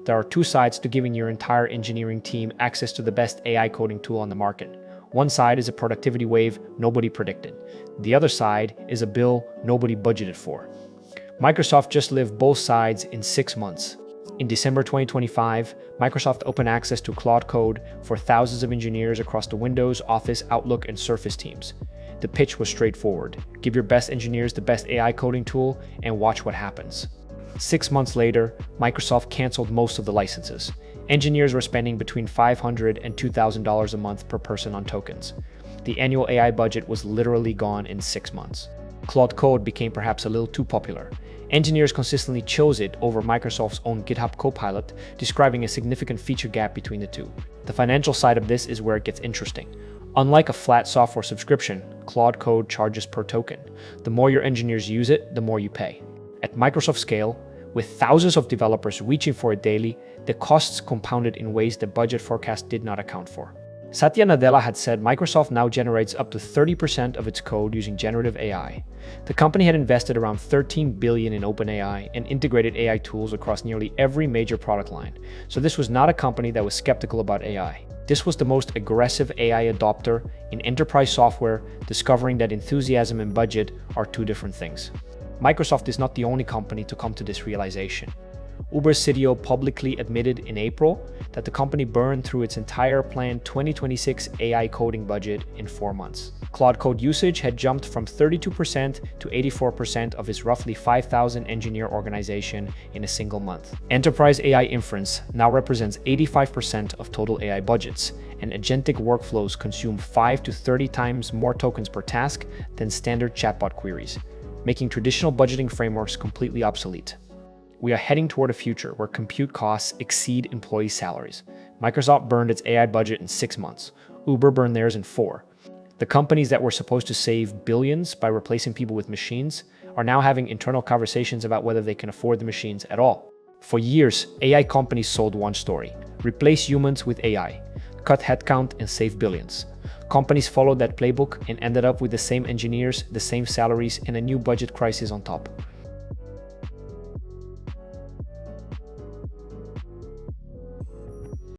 There are two sides to giving your entire engineering team access to the best AI coding tool on the market. One side is a productivity wave nobody predicted. The other side is a bill nobody budgeted for. Microsoft just lived both sides in 6 months. In December 2025, Microsoft opened access to Claude Code for thousands of engineers across the Windows, Office, Outlook, and Surface teams. The pitch was straightforward. Give your best engineers the best AI coding tool and watch what happens. 6 months later, Microsoft canceled most of the licenses. Engineers were spending between $500 and $2,000 a month per person on tokens. The annual AI budget was literally gone in 6 months. Claude Code became perhaps a little too popular. Engineers consistently chose it over Microsoft's own GitHub Copilot, describing a significant feature gap between the two. The financial side of this is where it gets interesting. Unlike a flat software subscription, Claude Code charges per token. The more your engineers use it, the more you pay. At Microsoft scale, with thousands of developers reaching for it daily, the costs compounded in ways the budget forecast did not account for. Satya Nadella had said Microsoft now generates up to 30% of its code using generative AI. The company had invested around $13 billion in OpenAI and integrated AI tools across nearly every major product line. So this was not a company that was skeptical about AI. This was the most aggressive AI adopter in enterprise software, discovering that enthusiasm and budget are two different things. Microsoft is not the only company to come to this realization. Uber's CTO publicly admitted in April that the company burned through its entire planned 2026 AI coding budget in 4 months. Claude Code usage had jumped from 32% to 84% of its roughly 5,000 engineer organization in a single month. Enterprise AI inference now represents 85% of total AI budgets, and agentic workflows consume 5 to 30 times more tokens per task than standard chatbot queries, making traditional budgeting frameworks completely obsolete. We are heading toward a future where compute costs exceed employee salaries. Microsoft burned its AI budget in 6 months. Uber burned theirs in 4. The companies that were supposed to save billions by replacing people with machines are now having internal conversations about whether they can afford the machines at all. For years, AI companies sold one story: replace humans with AI, cut headcount and save billions. Companies followed that playbook and ended up with the same engineers, the same salaries, and a new budget crisis on top.